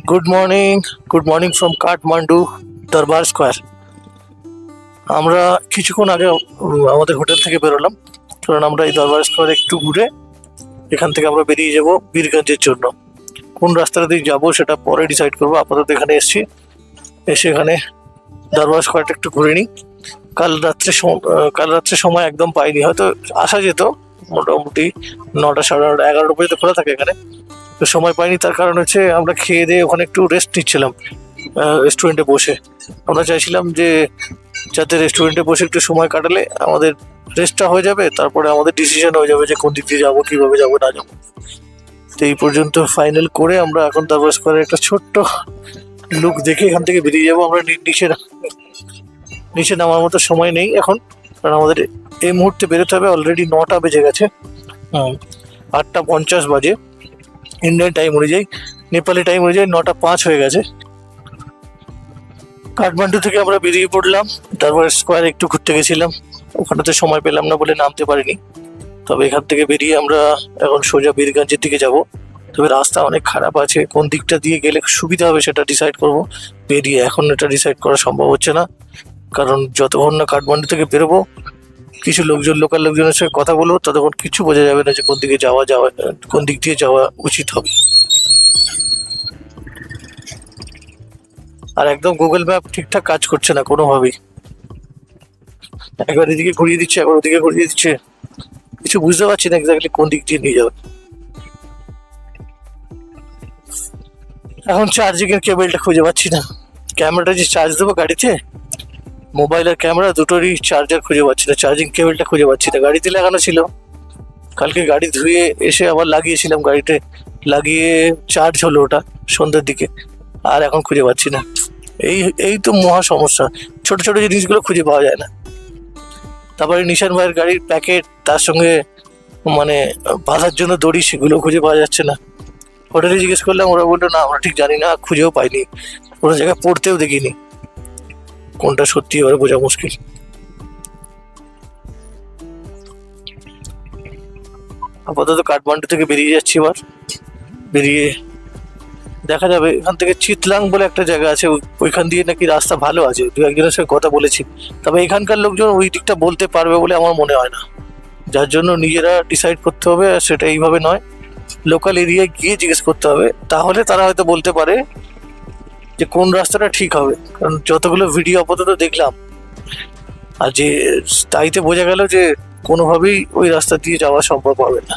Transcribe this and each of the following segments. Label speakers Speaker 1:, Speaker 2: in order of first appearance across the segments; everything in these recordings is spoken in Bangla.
Speaker 1: গুড মর্নিং ফ্রম কাঠমান্ডু দরবার স্কোয়ার। আমরা কিছুক্ষণ আগে আমাদের হোটেল থেকে বেরোলাম, কারণ আমরা এই দরবার স্কোয়ারে একটু ঘুরে এখান থেকে আমরা বেরিয়ে যাব বীরগঞ্জের জন্য। কোন রাস্তাটা দিয়ে যাবো সেটা পরে ডিসাইড করবো। আপাতত এখানে এসে এখানে দরবার স্কোয়ারটা একটু ঘুরে নিই। কাল রাত্রে সময় একদম পাইনি, হয়তো আসা যেত মোটামুটি 9টা, 9:30, 11টা পর্যন্ত খোলা থাকে এখানে, তো সময় পাইনি। তার কারণ হচ্ছে আমরা খেয়ে দিয়ে ওখানে একটু রেস্ট নিচ্ছিলাম রেস্টুরেন্টে বসে। আমরা চাইছিলাম যে যাতে রেস্টুরেন্টে বসে একটু সময় কাটালে আমাদের রেস্টটা হয়ে যাবে, তারপরে আমাদের ডিসিশন হয়ে যাবে যে কোন দিক দিয়ে যাবো, কিভাবে যাবো না যাবো। তো এই পর্যন্ত ফাইনাল করে আমরা এখন দরবার স্কোয়ারে একটা ছোট্ট লুক দেখে এখান থেকে বেরিয়ে যাবো। আমরা নিচে নামার মতো সময় নেই এখন, কারণ আমাদের এই মুহূর্তে বেরোতে হবে। অলরেডি 9টা বেজে গেছে, 8:50 বাজে ইন্ডিয়ান টাইম অনুযায়ী। নেপালি টাইম অনুযায়ী 9:05 হয়ে গেছে। কাঠমান্ডু থেকে আমরা বেরিয়ে পড়লাম, দরবার স্কোয়ারে একটু ঘুরতে গেছিলাম, ওখানেতে সময় পেলাম না বলে নামতে পারিনি। তবে এখান থেকে বেরিয়ে আমরা এখন সোজা বীরগঞ্জের দিকে যাব। তবে রাস্তা অনেক খারাপ আছে, কোন দিকটা দিয়ে গেলে সুবিধা হবে সেটা ডিসাইড করব বেরিয়ে। এখন এটা ডিসাইড করা সম্ভব হচ্ছে না, কারণ যতক্ষণ না কাঠমান্ডু থেকে বেরোবো, কিছু লোকাল লোকজনের সঙ্গে কথা বলবো, ততক্ষণ কিছু বোঝা যাবে না যে কোন দিকে কোন দিক দিয়ে যাওয়া উচিত হবে। আর একদম গুগল ম্যাপ ঠিকঠাক কাজ করছে না কোনোভাবেই, একবার এদিকে ঘুরিয়ে দিচ্ছে, একবার ওদিকে ঘুরিয়ে দিচ্ছে, কিছু বুঝতে পারছি না এক্স্যাক্টলি কোন দিক দিয়ে নিয়ে যাবে। এখন চার্জিং এর কেবলটা খুঁজে পাচ্ছি না। ক্যামেরাটা যে চার্জ দেবো গাড়িতে, মোবাইল আর ক্যামেরা দুটোরই চার্জার খুঁজে পাচ্ছি না, চার্জিং কেবলটা খুঁজে পাচ্ছি না। গাড়িতে লাগানো ছিল, কালকে গাড়ি ধুয়ে এসে আবার লাগিয়েছিলাম, গাড়িতে লাগিয়ে চার্জ হলো ওটা সন্ধ্যের দিকে, আর এখন খুঁজে পাচ্ছি না। এই তো মহা সমস্যা, ছোট ছোট জিনিসগুলো খুঁজে পাওয়া যায় না। তারপরে নিশান ভাইয়ের গাড়ির প্যাকেট, তার সঙ্গে মানে বাঁধার জন্য দড়ি, সেগুলো খুঁজে পাওয়া যাচ্ছে না। হোটেলে জিজ্ঞেস করলাম, ওরা বললো না আমরা ঠিক জানি না, খুঁজেও পাইনি, কোনো জায়গায় পড়তেও দেখিনি। কোনটা সত্যি এবারে বোঝা মুশকিল। আপাতত কাঠমান্ডু থেকে বেরিয়ে যাচ্ছি, এবার বেরিয়ে দেখা যাবে। এখান থেকে চিতলাং বলে একটা জায়গা আছে, ওইখান দিয়ে নাকি রাস্তা ভালো আছে, দু একজনের সঙ্গে কথা বলেছি। তবে এখানকার লোকজন ওই দিকটা বলতে পারবে বলে আমার মনে হয় না, যার জন্য নিজেরা ডিসাইড করতে হবে। আর সেটা এইভাবে নয়, লোকাল এরিয়ায় গিয়ে জিজ্ঞেস করতে হবে, তাহলে তারা হয়তো বলতে পারে যে কোন রাস্তাটা ঠিক হবে। কারণ যতগুলো ভিডিও আপাতত দেখলাম, আর যে তাইতে বোঝা গেল যে কোনোভাবেই ওই রাস্তা দিয়ে যাওয়া সম্ভব হবে না,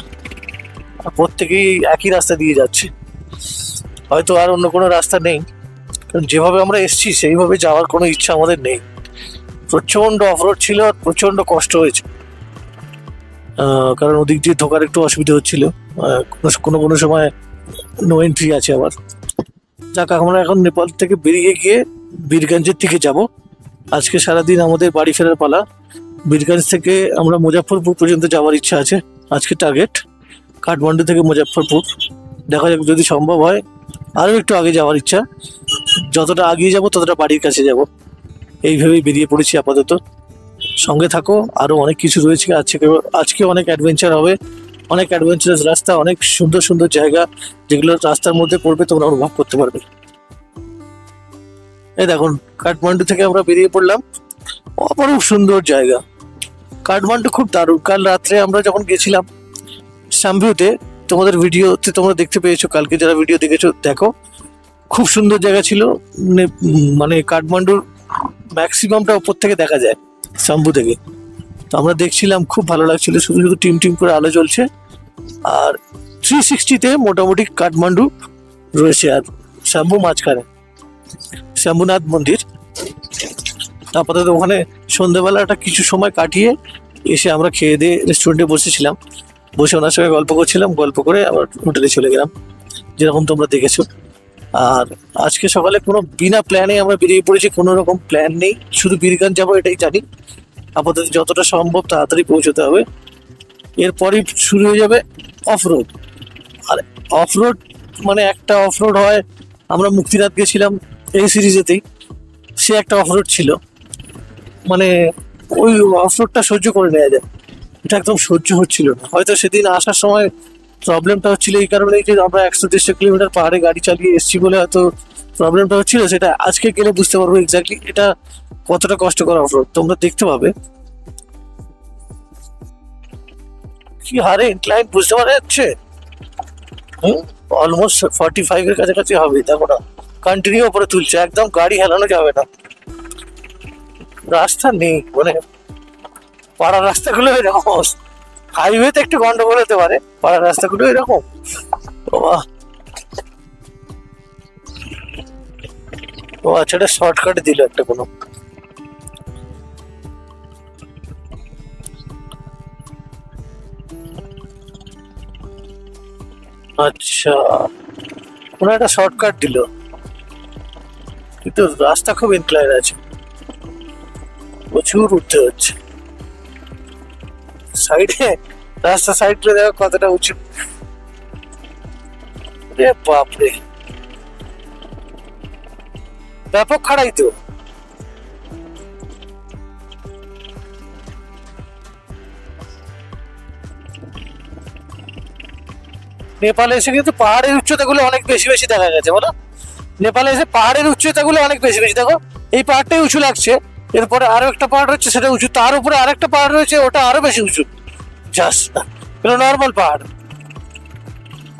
Speaker 1: আর প্রত্যেকেই একই রাস্তা দিয়ে যাচ্ছে। হয়তো আর অন্য কোনো রাস্তা নেই, কারণ যেভাবে আমরা এসেছি সেইভাবে যাওয়ার কোনো ইচ্ছা আমাদের নেই। প্রচণ্ড অফরোড ছিল আর প্রচণ্ড কষ্ট হয়েছে, কারণ ওদিক দিয়ে ঢোকার একটু অসুবিধা হচ্ছিল, কোনো সময় নো এন্ট্রি আছে আবার। যাক, আমরা এখন নেপাল থেকে বেরিয়ে গিয়ে বীরগঞ্জের দিকে যাব। আজকে সারাদিন আমাদের বাড়ি ফেরার পালা। বীরগঞ্জ থেকে আমরা মুজাফফরপুর পর্যন্ত যাওয়ার ইচ্ছা আছে, আজকে টার্গেট। কাঠমান্ডু থেকে মুজাফফরপুর, দেখা যাক যদি সম্ভব হয়। আরও একটু আগে যাওয়ার ইচ্ছা, যতটা আগিয়ে যাব ততটা বাড়ির কাছে যাব, এইভাবেই বেরিয়ে পড়েছি আপাতত। সঙ্গে থাকো, আরও অনেক কিছু রয়েছে আজকে অনেক অ্যাডভেঞ্চার হবে, অনেক অ্যাডভেঞ্চারাস রাস্তা, অনেক সুন্দর সুন্দর জায়গা, যেগুলো রাস্তার মধ্যে পড়বে তোমরা অনুভব করতে পারবে। এই দেখুন, কাঠমান্ডু থেকে আমরা বেরিয়ে পড়লাম, অপরূপ সুন্দর জায়গা। কাঠমান্ডু খুব দারুণ। কাল রাত্রে আমরা যখন গেছিলাম সাম্ভিউতে, তোমাদের ভিডিওতে তোমরা দেখতে পেয়েছো, কালকে যারা ভিডিও দেখেছো দেখো, খুব সুন্দর জায়গা ছিল। মানে কাঠমান্ডুর ম্যাক্সিমামটা উপর থেকে দেখা যায় সাম্ভু থেকে। তো আমরা দেখছিলাম, খুব ভালো লাগছিল, শুধু শুধু টিম করে আলো জ্বলছে। আর 360-তে মোটামুটি কাঠমান্ডু রয়েছে, আর সাম্ভু মাঝখানে, শম্ভুনাথ মন্দির। আপাতত ওখানে সন্ধ্যেবেলাটা কিছু সময় কাটিয়ে এসে আমরা খেয়ে দিয়ে রেস্টুরেন্টে বসেছিলাম, বসে ওনার সঙ্গে গল্প করছিলাম, গল্প করে আবার হোটেলে চলে গেলাম, যেরকম তোমরা দেখেছো। আর আজকে সকালে কোনো বিনা প্ল্যানে আমরা বেরিয়ে পড়েছি, কোনো রকম প্ল্যান নেই, শুধু বীরগঞ্জ যাবো এটাই জানি। আপাতত যতটা সম্ভব তাড়াতাড়ি পৌঁছতে হবে, এরপরই শুরু হয়ে যাবে অফরোড। আর অফরোড মানে একটা অফরোড হয়, আমরা মুক্তিনাথ গেছিলাম এই সিরিজেতেই, সে একটা অফরোড ছিল, মানে ওই অফরোডটা সহ্য করে নেওয়া যায়, এটা একদম সহ্য হচ্ছিল না। হয়তো সেদিন আসার সময় প্রবলেমটা হচ্ছিল এই কারণে যে আমরা 100-150 কিলোমিটার পাহাড়ে গাড়ি চালিয়ে এসেছি বলে হয়তো প্রবলেমটা হচ্ছিল, সেটা আজকে গেলে বুঝতে পারবো এক্স্যাক্টলি এটা কতটা কষ্টকর অফরোড। তোমরা দেখতে পাবে কি হারে ইনক্লাইন, বুঝতে পারা যাচ্ছে। অলমোস্ট 45 এর কাছাকাছি হবে, দেখো না কন্টিনিউ উপরে তুলছে, একদম গাড়ি হেলানো যাবে না। রাস্তা নেই, মানে পাড়ার রাস্তাগুলো এরকম, হাইওয়েতে একটু গন্ডগোল হতে পারে, পাড়ার রাস্তাগুলো এরকম। বাবা, ও আচ্ছা, এটা শর্টকাট দিল একটা কোনো। আচ্ছা, কোনো একটা শর্টকাট দিল, কিন্তু রাস্তা খুব ইনক্লাইন আছে, প্রচুর উঠতে হচ্ছে। সাইডে রাস্তা সাইডে দেখো কতটা উঁচু, রে বাপরে, ব্যাপক খাড়াই তো। নেপালে এসে কিন্তু পাহাড়ের উচ্চতাগুলো অনেক বেশি বেশি দেখা গেছে, বলো? নেপালে এসে পাহাড়ের উচ্চতাগুলো অনেক বেশি বেশি, দেখো এই পাহাড়টাই উঁচু লাগছে, এরপরে আরো একটা পাহাড় রয়েছে সেটা উঁচু, তার উপরে আরেকটা পাহাড় রয়েছে ওটা আরো বেশি উঁচু, জাস্ট এটা নর্মাল পাহাড়,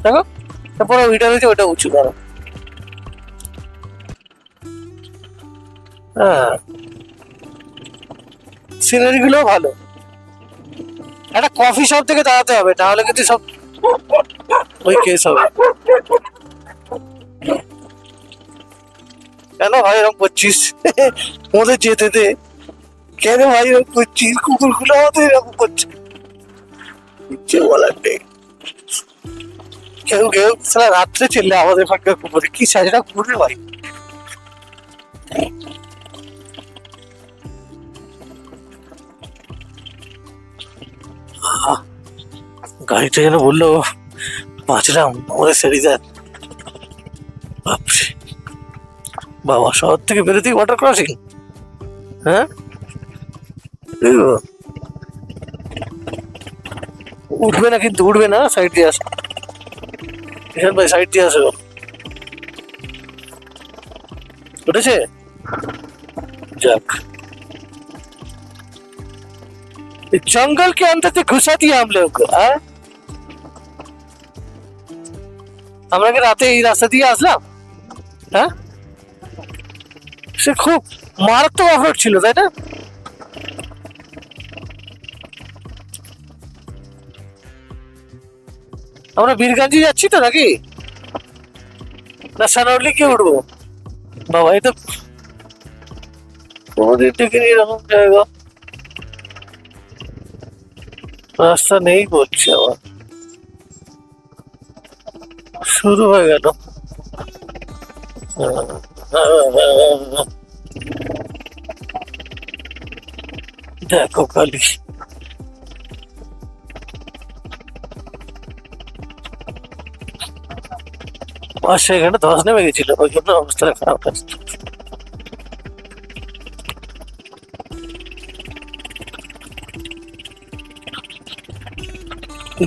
Speaker 1: দেখো তারপরে ওইটা রয়েছে ওটা উঁচু, ধরো। হ্যাঁ, সিনারি গুলো ভালো। একটা কফি শপ থেকে দাঁড়াতে হবে, নাহলে কিন্তু সব ওই কেস হবে। কেন ভাই এরকম করছিস? ওদের যেতে দে, কেন ভাই এরকম করছিস? কুকুরগুলো আমাদের এরকম করছে, কিচ্ছু বলার নেই। কেউ কেউ সারা রাত্রে চললে আমাদের ফাঁকা কুকুরে, কি সাজরা কুকুরে ভাই। গাড়িটা যেন বললো বাঁচলাম, আমাদের সেরিদার। বাপরে বাবা, শহর থেকে বেরোতেই ওয়াটার ক্রসিং। হ্যাঁ, উঠবে না কিন্তু, উঠবে না, সাইড দিয়ে আসো এখান ভাই, সাইড দিয়ে আসো। উঠেছে, যাক, जंगल के अंदर से घुसा दिया हम लोग को। আমরা কি রাতে এই রাস্তা দিয়ে আসলাম? হ্যাঁ, সে খুব মারাত্মক অফরোড ছিল, তাই না? আমরা বীরগঞ্জে যাচ্ছি তো নাকি, না সানাউলি কে উঠবো? বাবা, এই তো কোনদিন দেখিনি এরকম জায়গা, রাস্তা নেই বলছে, আবার শুরু হয়ে গেল। দেখো খালি সেখানে ধস নেমে গেছিল, ওই জন্য অবস্থাটা খারাপ আছে।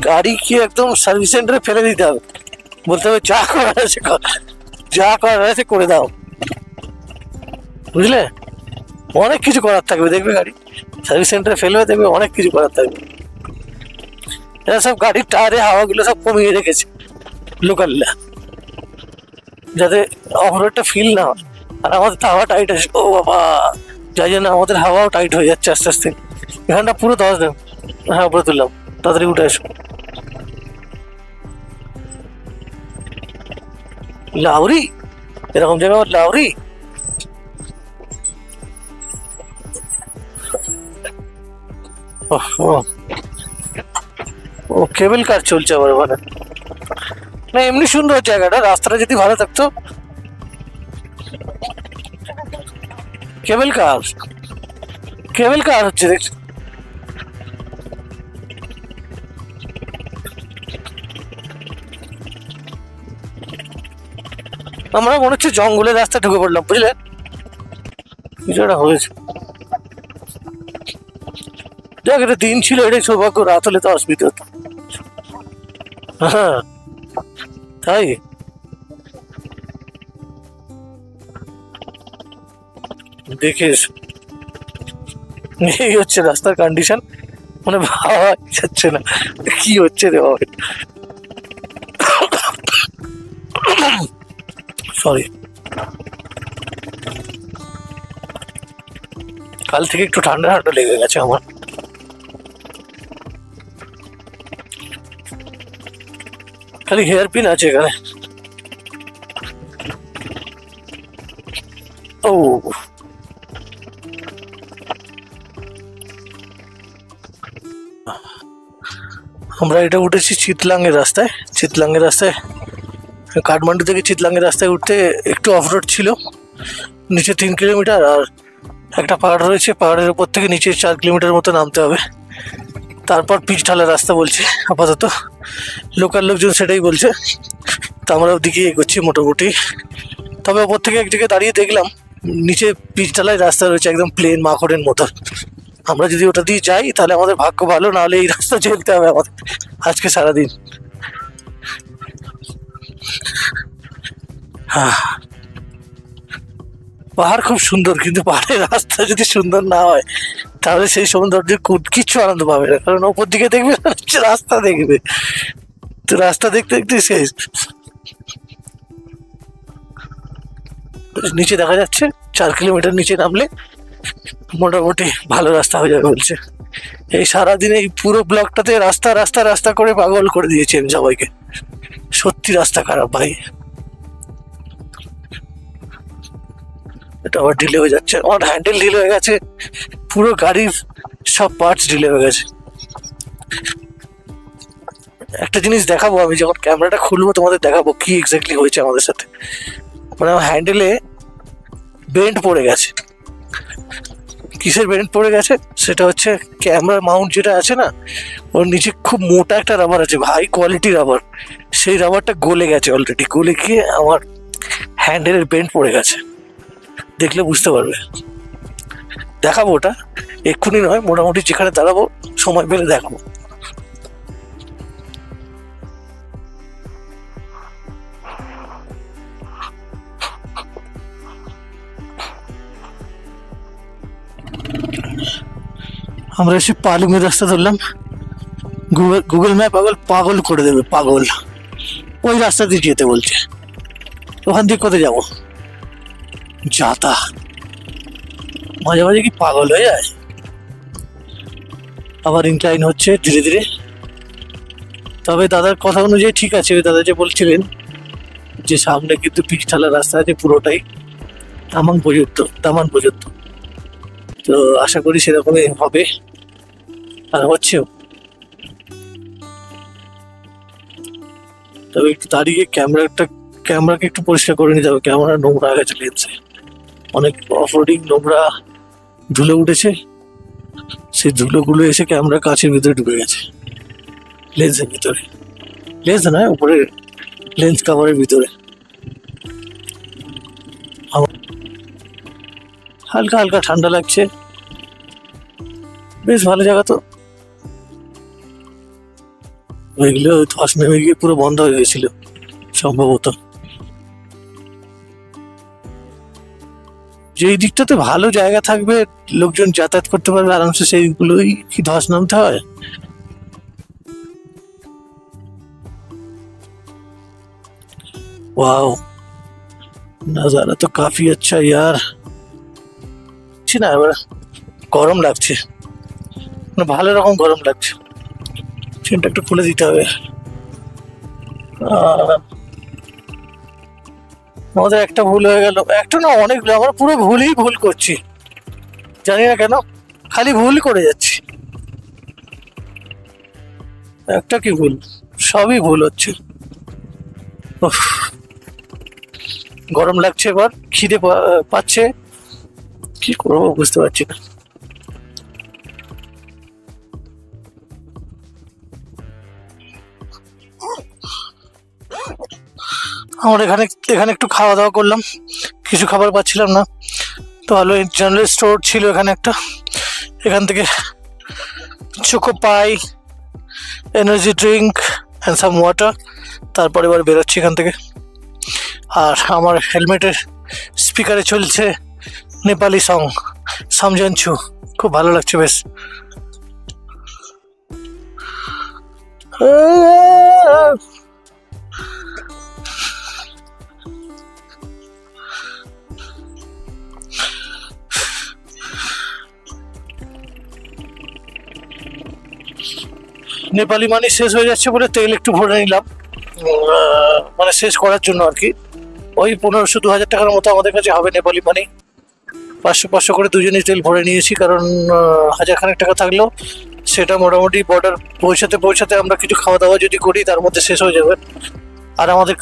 Speaker 1: গাড়ি কি একদম সার্ভিস সেন্টারে ফেলে দিতে হবে, বলতে হবে যা করার আছে যা করার আছে করে দাও, বুঝলে? অনেক কিছু করার থাকবে, দেখবে গাড়ি সার্ভিস সেন্টারে ফেলবে, দেখবে অনেক কিছু করার থাকবে। এরা সব গাড়ির টায়ারে হাওয়াগুলো সব কমিয়ে রেখেছে লোকালরা, যাতে অফরোডটা ফিল না হয়। আর আমাদের তো হাওয়া টাইট আছে, ও বাবা, যাই জন্য আমাদের হাওয়াও টাইট হয়ে যাচ্ছে আস্তে আস্তে। এখানটা পুরো ধস দেব। হ্যাঁ, উপরে তুললাম, তাড়াতাড়ি উঠে আসো। লাউরি, এরকম জায়গা আমার লাউরি। ও কেবল কার চলছে আবার ওখানে? না, এমনি সুন্দর জায়গাটা, রাস্তাটা যদি ভালো থাকতো। কেবল কার, কেবল কার হচ্ছে দেখছি। আমরা মনে হচ্ছে জঙ্গলের রাস্তা ঢুকে পড়লাম, বুঝলে? কিছু একটা হয়েছে। দেখ, এটা দিন ছিল, এটাই সৌভাগ্য, রাত হলে তো অসুবিধা হতো। হ্যাঁ তাই দেখিস, এই হচ্ছে রাস্তার কন্ডিশন। মানে ভাবা যাচ্ছে না কি হচ্ছে রে বাবা। সরি, কাল থেকে একটু ঠান্ডা ঠান্ডা লেগে গেছে আমার। খালি হেয়ার পিন আছে এখানে। ও আমরা এটা উঠেছি চিতলাঙ্গের রাস্তায়। চিতলাঙ্গের রাস্তায় কাঠমান্ডু থেকে চিতলাঙ্গের রাস্তায় উঠতে একটু অফরোড ছিল, নিচে 3 কিলোমিটার, আর একটা পাহাড় রয়েছে, পাহাড়ের উপর থেকে নিচে 4 কিলোমিটার মতো নামতে হবে, তারপর পিচ ঢালা রাস্তা বলছে আপাতত, লোকাল লোকজন সেটাই বলছে। তো আমরা ওদিকে এগোচ্ছি মোটামুটি। তবে ওপর থেকে এক জায়গায় দাঁড়িয়ে দেখলাম নিচে পিচ ঢালাই রাস্তা রয়েছে, একদম প্লেন মাখনের মতো। আমরা যদি ওটা দিয়ে যাই তাহলে আমাদের ভাগ্য ভালো, নাহলে এই রাস্তা চলতে হবে আমাদের আজকে সারাদিন। হ্যাঁ, পাহাড় খুব সুন্দর, কিন্তু পাহাড়ের রাস্তা যদি সুন্দর না হয় তাহলে সেই সৌন্দর্য কিচ্ছু আনন্দ পাবে না, কারণ ওপর দিকে দেখবে রাস্তা দেখবে, তো রাস্তা দেখতে দেখতে শেষ। নিচে দেখা যাচ্ছে 4 কিলোমিটার নিচে নামলে মোটামুটি ভালো রাস্তা হয়ে যাবে বলছে। এই সারাদিন এই পুরো ব্লকটাতে রাস্তা রাস্তা রাস্তা করে পাগল করে দিয়েছেন সবাইকে, সত্যি রাস্তা খারাপ ভাই। এটা আবার ঢিলে হয়ে যাচ্ছে, আমার হ্যান্ডেল ঢিলে হয়ে গেছে, পুরো গাড়ির সব পার্টস ঢিলে হয়ে গেছে। একটা জিনিস দেখাবো, আমি যখন ক্যামেরাটা খুলবো তোমাদের দেখাবো কি এক্স্যাক্টলি হয়েছে আমাদের সাথে। মানে আমার হ্যান্ডেলে বেন্ড পড়ে গেছে। কিসের বেন্ড পড়ে গেছে সেটা হচ্ছে ক্যামেরা মাউন্ট যেটা আছে না, ওর নিচে খুব মোটা একটা রাবার আছে, হাই কোয়ালিটি রাবার, সেই রাবারটা গলে গেছে অলরেডি, গলে গিয়ে আমার হ্যান্ডেলের বেন্ড পড়ে গেছে। দেখলে বুঝতে পারবে, দেখাবো ওটা, এক্ষুনি নয়, মোটামুটি যেখানে দাঁড়াবো সময় পেলে দেখাবো। আমরা এসে পালুমের রাস্তা ধরলাম, গুগল ম্যাপ পাগল পাগল করে দেবে, পাগল। ওই রাস্তা দিয়ে যেতে বলছে, ওখান দিয়ে কোথায় যাবো, যাতা মাঝে মাঝে কি পাগল হয়ে যায়। আবার ইনক্লাইন হচ্ছে ধীরে ধীরে, তবে দাদার কথা অনুযায়ী ঠিক আছে। ওই দাদা যে বলছিলেন যে সামনে কিন্তু পিচ ঢালা রাস্তা আছে পুরোটাই দামান পর্যন্ত, তো আশা করি সেরকমই হবে, আর হচ্ছেও। তবে একটু দাঁড়িয়ে ক্যামেরাকে একটু পরিষ্কার করে নিতে হবে, ক্যামেরা নোংরা গেছে লেন্সে, অনেক অফরোডিং নোংরা ধুলো উঠেছে, সেই ধুলোগুলো এসে ক্যামেরা কাঁচের ভিতরে ঢুকে গেছে, লেন্সের ভিতরে, লেন্স নয় উপরে লেন্স কাভারের ভিতরে। হালকা হালকা ঠান্ডা লাগছে, বেশ ভালো জায়গা তো। ওইগুলো ধস নেমে গিয়ে পুরো বন্ধ হয়ে গেছিল সম্ভবত। যেই দিকটাতে ভালো জায়গা থাকবে, লোকজন যাতায়াত করতে পারবে আরামসে, সেইগুলোই কি ধস নামতে হয়। वाओ, नजारा तो काफी अच्छा यार। না এবার গরম লাগছে, মানে ভালো রকম গরম লাগছে, ফ্যানটা একটু খুলে দিতে হবে। আমাদের একটা ভুল হয়ে গেল, একটা না অনেকগুলো, আমরা পুরো ভুল করছি, জানি না কেন, খালি ভুল করে যাচ্ছি। একটা কি ভুল, সবই ভুল হচ্ছে। গরম লাগছে, এবার খিদে পাচ্ছে, কি করবো বুঝতে পারছি না। আমরা এখানে একটু খাওয়া দাওয়া করলাম, কিছু খাবার পাচ্ছিলাম না, তো ভালো জেনারেল স্টোর ছিল এখানে একটা, এখান থেকে choco pi, energy drink, and some water. তারপরে এবার বেরোচ্ছি এখান থেকে। আর আমার হেলমেটের স্পিকারে চলছে নেপালি সং সামজানছু, খুব ভালো লাগছে বেশ। নেপালি মানি শেষ হয়ে যাচ্ছে বলে তেল একটু ভরে নিলাম, মানে শেষ করার জন্য আর কি। ওই 1500-2000 টাকার মতো আমাদের কাছে হবে নেপালি মানি। 500-500 করে দুজনেই তেল ভরে নিয়েছি, কারণ 1000 টাকা থাকলেও সেটা মোটামুটি বর্ডার পৌঁছাতে পৌঁছাতে আমরা কিছু খাওয়া দাওয়া যদি করি তার মধ্যে শেষ হয়ে যাবে। আর আমাদের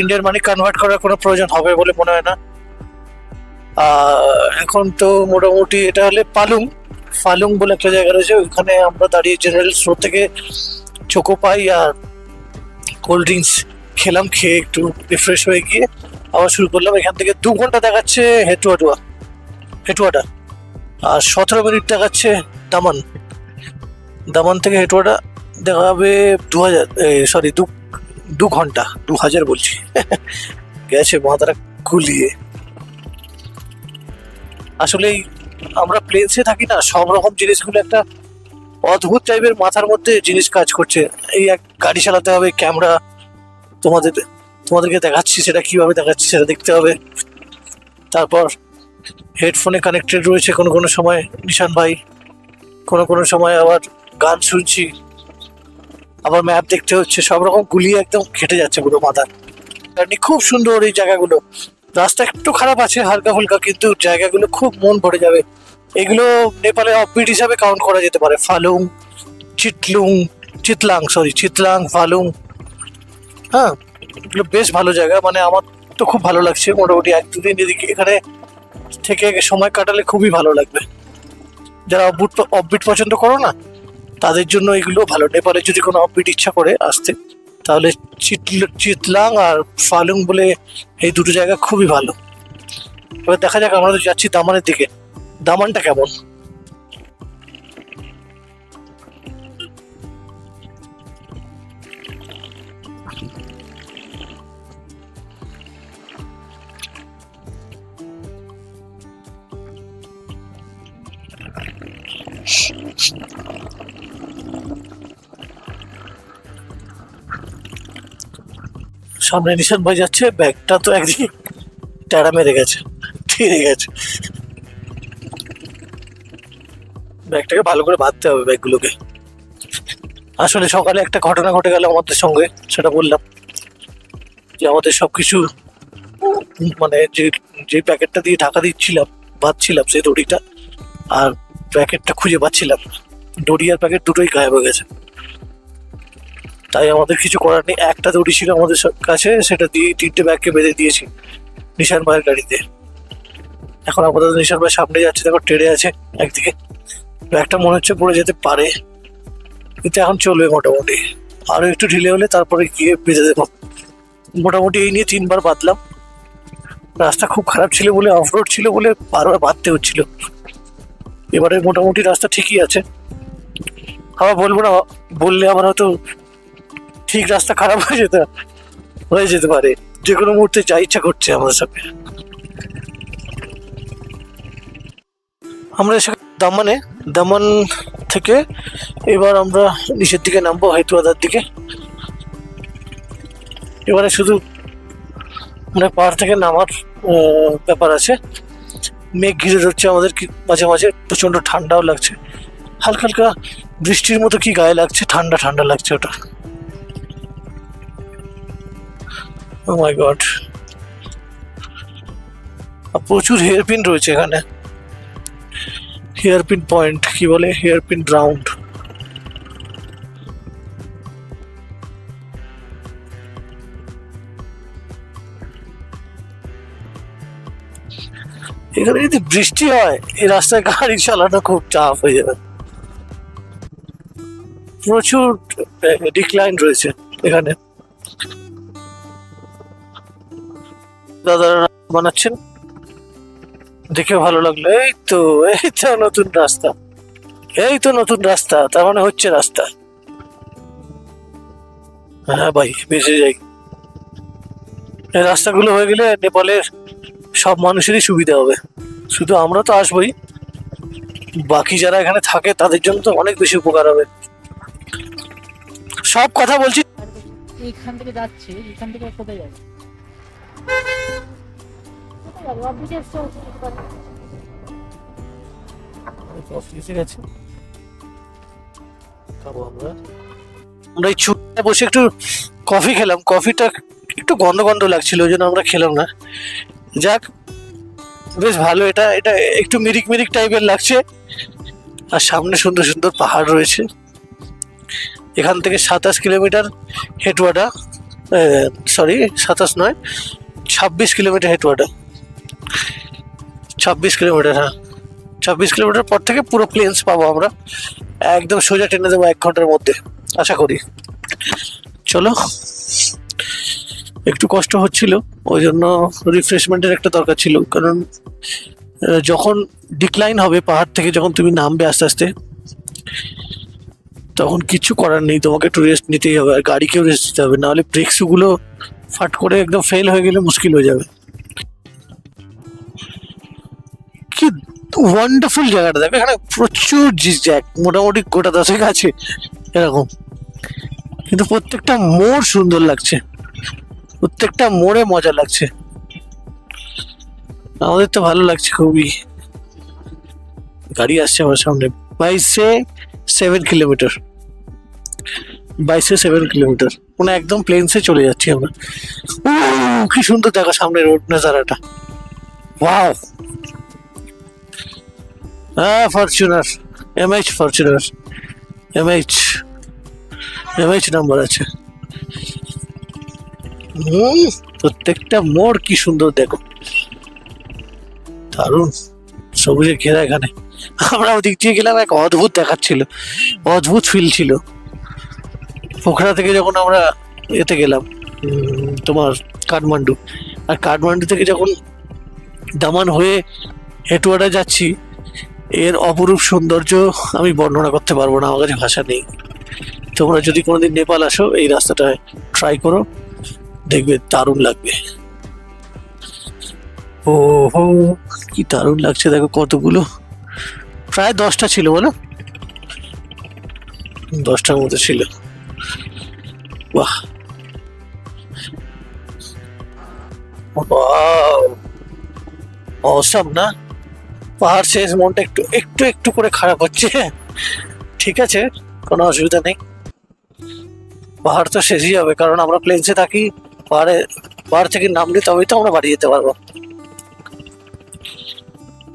Speaker 1: ইন্ডিয়ান মানি কনভার্ট করার কোনো প্রয়োজন হবে বলে মনে হয় না। এখন তো মোটামুটি এটা হলে ফালুং বলে একটা জায়গা রয়েছে, ওইখানে আমরা দাঁড়িয়ে জেনারেল স্টোর থেকে চোকো পাই আর কোল্ড ড্রিঙ্কস খেলাম, খেয়ে একটু রিফ্রেশ হয়ে গিয়ে আবার শুরু করলাম। এখান থেকে 2 ঘন্টা দেখাচ্ছে হেটুয়াটা, আর 17 মিনিট দেখাচ্ছে দামান থেকে হেটুয়াটা দেখাবে 2 ঘন্টা, 2000 বলছি গেছে মাথাটা গুলিয়ে। আসলে আমরা প্লেন্সে থাকি না, সব রকম জিনিসগুলো একটা অদ্ভুত টাইপের মাথার মধ্যে জিনিস কাজ করছে। এই এক গাড়ি চালাতে হবে, ক্যামেরা তোমাদেরকে দেখাচ্ছি, সেটা কিভাবে দেখাচ্ছি সেটা দেখতে হবে। তারপর হেডফোনে কানেক্টেড রয়েছে কোনো সময় নিশান ভাই, কোনো সময় আবার গান শুনছি, আবার ম্যাপ দেখতে হচ্ছে, সব রকম গুলিয়ে একদম ঘেটে যাচ্ছে পুরো মাথা। খুব সুন্দর এই জায়গাগুলো। রাস্তা একটু খারাপ আছে হালকা ফুলকা, কিন্তু জায়গাগুলো খুব মন ভরে যাবে। এগুলো নেপালে অফবিট হিসাবে কাউন্ট করা যেতে পারে। চিতলাং, ফালুং, হ্যাঁ, এগুলো বেশ ভালো জায়গা। মানে আমার তো খুব ভালো লাগছে। মোটামুটি 1-2 দিন এদিকে এখানে থেকে সময় কাটালে খুবই ভালো লাগবে। যারা অফবিট পছন্দ করো না, তাদের জন্য এগুলো ভালো। নেপালে যদি কোনো অফবিট ইচ্ছা করে আসতে, তাহলে চিতলাং আর ফালুং বলে এই দুটো জায়গা খুবই ভালো। এবার দেখা যাক, আমরা তো যাচ্ছি দামানের দিকে, দামানটা কেমন। সামনে নিশান ভাই যাচ্ছে, ব্যাগটা তো একদিকে টেরা মেরে গেছে, ছিঁড়ে গেছে। ব্যাগটাকে ভালো করে বাঁধতে হবে ব্যাগগুলোকে। আসলে সকালে একটা ঘটনা ঘটে গেল আমাদের সঙ্গে, সেটা বললাম যে আমাদের সবকিছু মানে যে প্যাকেটটা দিয়ে ঢাকা বাঁধছিলাম সেই দড়িটা, আর প্যাকেটটা খুঁজে পাচ্ছিলাম, দড়ি আর প্যাকেট দুটোই গায়েব হয়ে গেছে। তাই আমাদের কিছু করার নেই, একটা দড়ি ছিল আমাদের কাছে, সেটা দিয়ে 3টে ব্যাগকে বেঁধে দিয়েছি নিশান ভাইয়ের গাড়িতে। এখন আপাতত নিশান ভাই সামনে যাচ্ছে, দেখো টেরে আছে একদিকে, ব্যাগটা মনে হচ্ছে পড়ে যেতে পারে, কিন্তু এখন চলবে মোটামুটি। আরো একটু ঢিলে হলে তারপরে গিয়ে বেঁধে দেবো। মোটামুটি এই নিয়ে 3বার বাঁধলাম। রাস্তা খুব খারাপ ছিল বলে, অফ রোড ছিল বলে বারবার বাঁধতে হচ্ছিল। এবারে মোটামুটি রাস্তা ঠিকই আছে। আবার বলবো না, বললে আবার হয়তো ঠিক রাস্তা খারাপ হয়ে যেতে পারে। যে কোনো মুহূর্তে যা ইচ্ছা করছে আমাদের সঙ্গে। আমরা এসে দামান থেকে এবার আমরা নিচের দিকে নামবো, হেতুয়াদার দিকে। এবারে শুধু মানে পাহাড় থেকে নামার ব্যাপার আছে। মেঘ ঘিরে ধরছে আমাদের মাঝে মাঝে, প্রচন্ড ঠান্ডাও লাগছে, হালকা হালকা বৃষ্টির মতো কি গায়ে লাগছে, ঠান্ডা ঠান্ডা লাগছে ওটা। ও মাই গড, প্রচুর হেয়ারপিন রয়েছে এখানে। হেয়ারপিন পয়েন্ট কি বলে, হেয়ারপিন রাউন্ড। এখানে যদি বৃষ্টি হয় এই রাস্তায় গাড়ি চালানো খুব চাপ হয়ে যাবে। প্রচুর ডিক্লাইন রয়েছে এখানে। দাদারা বানাচ্ছেন, দেখে ভালো লাগলো। এই তো নতুন রাস্তা, তার মানে হচ্ছে রাস্তা। হ্যাঁ ভাই, বেঁচে যাই। এই রাস্তাগুলো হয়ে গেলে নেপালের সব মানুষেরই সুবিধা হবে। শুধু আমরা তো আসবোই, বাকি যারা এখানে থাকে তাদের জন্য তো অনেক বেশি উপকার হবে। সব কথা বলছি।
Speaker 2: এইখান থেকে যাচ্ছে, এখান থেকে কোথায় যাবে?
Speaker 1: এসে গেছে, খাবো আমরা। আমরা এই ছুটিতে বসে একটু কফি খেলাম, কফিটা একটু গন্ধ গন্ধ লাগছিল, ওই জন্য আমরা খেলাম না। যাক, বেশ ভালো। এটা এটা একটু মিরিক মিরিক টাইপের লাগছে, আর সামনে সুন্দর সুন্দর পাহাড় রয়েছে। এখান থেকে 27 কিলোমিটার হেটওয়াডা, সরি 27 নয়, 26 কিলোমিটার হেটওয়াডা। 26 কিলোমিটার, হ্যাঁ 26 কিলোমিটার পর থেকে পুরো প্লেন্স পাবো আমরা। একদম সোজা ট্রেনে দেবো 1 ঘন্টার মধ্যে আশা করি। চলো, একটু কষ্ট হচ্ছিল, ওই জন্য রিফ্রেশমেন্টের একটা দরকার ছিল। কারণ যখন ডিক্লাইন হবে পাহাড় থেকে, যখন তুমি নামবে আস্তে আস্তে, তখন কিছু করার নেই, তোমাকে একটু রেস্ট নিতেই হবে। আর গাড়িকেও রেস্ট দিতে হবে, নাহলে ব্রেকসগুলো ফাট করে একদম ফেল হয়ে গেলে মুশকিল হয়ে যাবে। কি ওয়ান্ডারফুল জায়গাটা দেখো, এখানে প্রচুর জিগজ্যাগ, মোটামুটি গোটা 10 আছে এরকম, কিন্তু প্রত্যেকটা মোড় সুন্দর লাগছে, প্রত্যেকটা মোড়ে মজা লাগছে। আমাদের তো ভালো লাগছে খুবই। গাড়ি আসছে আমার সামনে, 22 কিলোমিটার, 22 মানে একদম প্লেনসে চলে যাচ্ছি আমরা। কি সুন্দর দেখো সামনে রোড নাজারাটা, ওয়াও। হ্যাঁ, Fortuner, MH Fortuner, MH number আছে। প্রত্যেকটা মোড় কি সুন্দর দেখো, দারুণ সবুজে ঘেরা। এখানে আমরা ওদিক দিয়ে গেলাম, এক অদ্ভুত দেখাচ্ছিল, অদ্ভুত ফিল ছিল। পোখরা থেকে যখন আমরা এতে গেলাম তোমার কাঠমান্ডু, আর কাঠমান্ডু থেকে যখন দামান হয়ে হেটওয়াডা যাচ্ছি, এর অপরূপ সৌন্দর্য আমি বর্ণনা করতে পারবো না, আমার কাছে ভাষা নেই। তোমরা যদি কোনোদিন নেপাল আসো, এই রাস্তাটায় ট্রাই করো, দেখবে দারুণ লাগবে। ও হো, কি দারুণ লাগছে দেখো, কতগুলো, প্রায় 10টা ছিল বলো, 10টার মতো ছিল। বাহ, অসম না? পাহাড় শেষ, মনটা একটু একটু একটু করে খারাপ হচ্ছে। ঠিক আছে, কোনো অসুবিধা নেই, পাহাড় তো শেষই হবে, কারণ আমরা প্লেনসে থাকি। পাহাড় থেকে নামলে তবেই তো আমরা বাড়ি যেতে পারবো।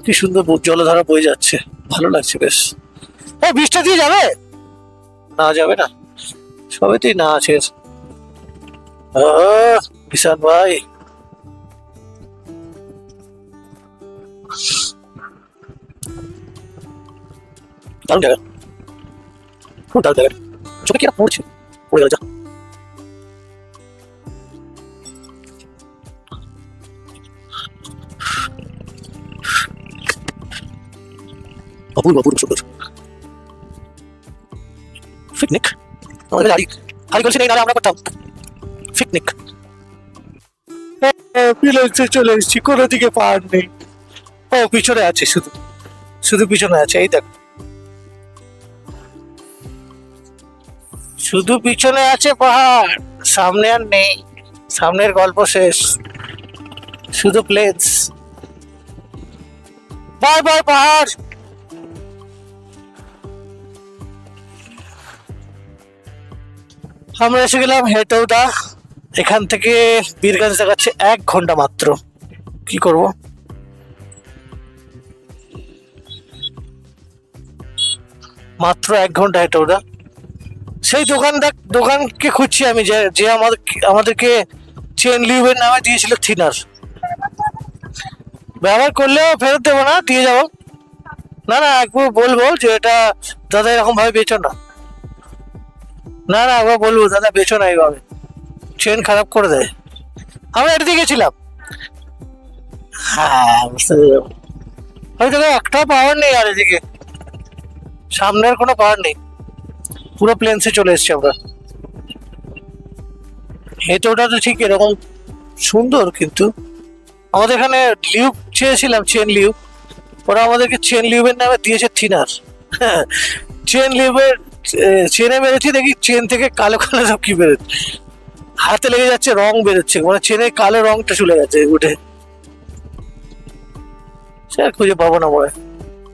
Speaker 1: কি সুন্দর জলধারা বয়ে যাচ্ছে, ভালো লাগছে বেশ। বৃষ্টি দিয়ে যাবে না, যাবে না, সবেতেই না আছে। বিশাল ভাই, দারুণ জায়গা, খুব দারুণ জায়গা। চোখে কি পড়ছে, পড়ে গেল যা। অপূর্ব অপূর্ব সুন্দর। পিকনিক আমাদের হারি করছি নেই, নাহলে আমরা করতাম পিকনিক। প্লেন্সে চলে এসেছি, কোনো দিকে পাহাড় নেই। ও পিছনে আছে, শুধু শুধু পিছনে আছে, এই দেখ, শুধু পিছনে আছে পাহাড়, সামনে আর নেই। সামনের গল্প শেষ, শুধু প্লেন্স। বাই বাই পাহাড়। আমরা এসে গেলাম হেটৌডা। এখান থেকে বীরগঞ্জ দেখাচ্ছে 1 ঘন্টা মাত্র। কি করব, মাত্র 1 ঘন্টা হেটৌডা। সেই দোকানকে খুঁজছি আমি, যে আমাদেরকে চেন লিউবের নামে দিয়েছিল থিনার। ব্যবহার করলেও ফেরত দেবো না, দিয়ে যাবো। না না, একবার বলবো যে এটা দাদা এরকম ভাবে বেচো না। না না, একবার বলবো দাদা বেচো না এইভাবে, চেন খারাপ করে দেয়। আমরা এটা দিয়ে গেছিলাম। হ্যাঁ, বুঝতে পেরেছি। আমি তোকে একটা পাওয়ার নেই, আর এদিকে সামনের কোনো পাওয়ার নেই, পুরো প্লেন্সে চলে এসছি আমরা। হেঁটে ওঠাটা ঠিক এরকম সুন্দর, কিন্তু আমাদের এখানে লিউব চেয়েছিলাম, চেন লিউব, ওরা আমাদেরকে চেন লিউবের নামে দিয়েছে থিনার। চেন লিউবের চেনে বেরোচ্ছি, দেখি চেন থেকে কালো কালো সব কি বেরোচ্ছে, হাতে লেগে যাচ্ছে, রং বেরোচ্ছে, মানে চেনের কালো রংটা চলে গেছে উঠে। সে আর খুঁজে পাবো না মনে হয়।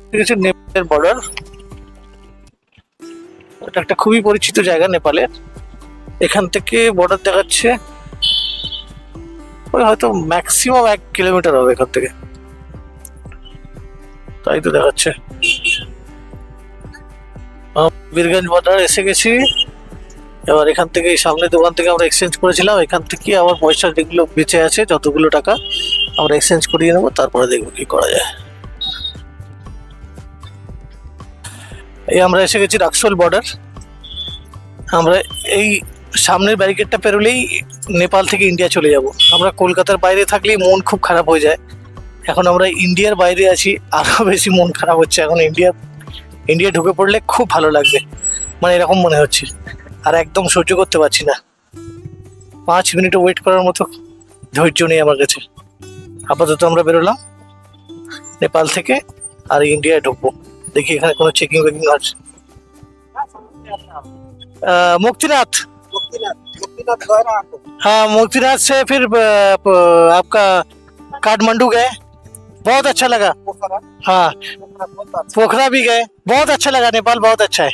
Speaker 1: ঠিক আছে, নেপালের বর্ডার, এটা একটা খুবই পরিচিত জায়গা নেপালের। এখান থেকে বর্ডার দেখাচ্ছে ওই হয়তো ম্যাক্সিমাম 1 কিলোমিটার হবে এখান থেকে, তাই তো দেখাচ্ছে। বীরগঞ্জ বর্ডার এসে গেছি। এবার এখান থেকে এই সামনে দোকান থেকে আমরা এক্সচেঞ্জ করেছিলাম, এখান থেকে আবার পয়সা যেগুলো বেঁচে আছে যতগুলো টাকা আমরা এক্সচেঞ্জ করিয়ে নেবো, তারপরে দেখবো কি করা যায়। এই আমরা এসে গেছি রাক্সোল বর্ডার। আমরা এই সামনের ব্যারিকেডটা পেরোলেই নেপাল থেকে ইন্ডিয়া চলে যাব। আমরা কলকাতার বাইরে থাকলেই মন খুব খারাপ হয়ে যায়, এখন আমরা ইন্ডিয়ার বাইরে আছি, আরো বেশি মন খারাপ হচ্ছে। এখন ইন্ডিয়া ঢুকে পড়লে খুব ভালো লাগবে, মানে এরকম মনে হচ্ছে। আর একদম সহ্য করতে পারছি না, 5 মিনিট ওয়েট করার মতো ধৈর্য নেই আমার কাছে। আপাতত আমরা বেরোলাম নেপাল থেকে, আর ইন্ডিয়ায় ঢুকবো। দেখি এখানে কোনো চেকিং वेकिंग আছে। मुक्तिनाथ, हाँ मुक्तिनाथ से फिर आपका काठमांडू गए, बहुत अच्छा लगा। हाँ पोखरा भी गए, बहुत अच्छा लगा। नेपाल बहुत अच्छा है।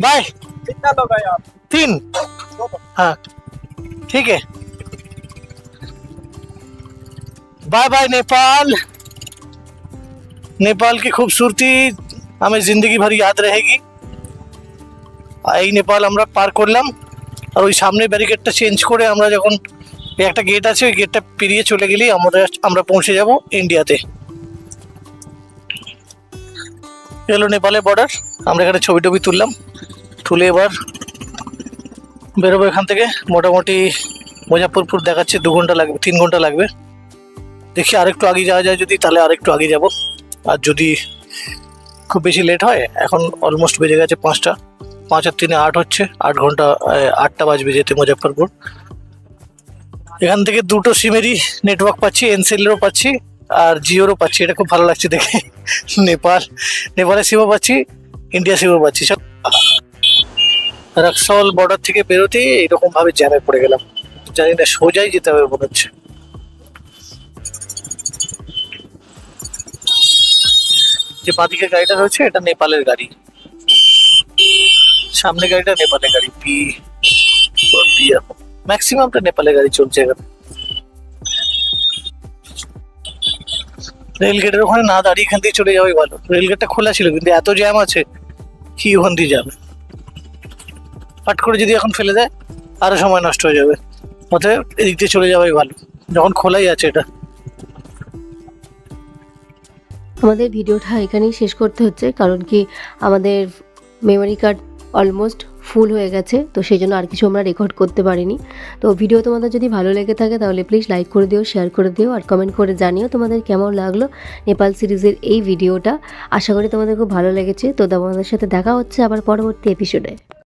Speaker 1: बाय। कितना लोग आए आप? 3। हाँ ठीक है, बाय बाय नेपाल। नेपाल की खूबसूरती हमें जिंदगी भर याद रहेगी। এই নেপাল আমরা পার করলাম, আর ওই সামনে ব্যারিকেডটা চেঞ্জ করে আমরা যখন একটা গেট আছে ওই গেটটা পেরিয়ে চলে গেলেই আমরা পৌঁছে যাব ইন্ডিয়াতে। এলো নেপালের বর্ডার। আমরা এখানে ছবি টবি তুললাম, তুলে এবার বেরোবো এখান থেকে। মোটামুটি মুজাফরপুর দেখাচ্ছে 2 ঘন্টা লাগবে, 3 ঘন্টা লাগবে। দেখি আরেকটু আগে যাওয়া যায় যদি, তাহলে আরেকটু আগে যাব। আর যদি খুব বেশি লেট হয়, এখন অলমোস্ট বেজে গেছে 5টা, 5 আর 3 8 হচ্ছে, 8 ঘন্টা, 8টা বাজবে যেতে মুজাফরপুর। এখান থেকে 2টো সিমেরই নেটওয়ার্ক পাচ্ছি, এনসেলেরও পাচ্ছি আর জিওরও পাচ্ছি, এটা খুব ভালো লাগছে দেখে। নেপালের সিমও পাচ্ছি, ইন্ডিয়া সিমও পাচ্ছি সব। রাক্সোল বর্ডার থেকে বেরোতে এরকম ভাবে জ্যামে পড়ে গেলাম, জানি না সোজাই যেতে হবে মনে হচ্ছে। যে বাঁদিকে গাড়িটা রয়েছে এটা নেপালের গাড়ি, সামনে গাড়িটা নেপালের গাড়ি। ম্যাক্সিমামটা নেপালের গাড়ি চলছে এখানে। রেল গেটের ওখানে না দাঁড়িয়ে এখান থেকে চলে যাওয়াই ভালো। রেল গেটটা খোলা ছিল কিন্তু এত জ্যাম আছে, কি ওখান দিয়ে যাবে। পাট করে যদি এখন ফেলে দেয় আরো সময় নষ্ট হয়ে যাবে, অতএব এদিক দিয়ে চলে যাওয়াই ভালো যখন খোলাই আছে এটা।
Speaker 3: আমাদের ভিডিওটা এখানেই শেষ করতে হচ্ছে, কারণ কি আমাদের মেমোরি কার্ড অলমোস্ট ফুল হয়ে গেছে, তো সেই জন্য আর কিছু আমরা রেকর্ড করতে পারিনি। তো ভিডিও তোমাদের যদি ভালো লেগে থাকে তাহলে প্লিজ লাইক করে দিও, শেয়ার করে দিও, আর কমেন্ট করে জানিও তোমাদের কেমন লাগলো নেপাল সিরিজের এই ভিডিওটা। আশা করি তোমাদের খুব ভালো লেগেছে। তো তোমাদের সাথে দেখা হচ্ছে আবার পরবর্তী এপিসোডে।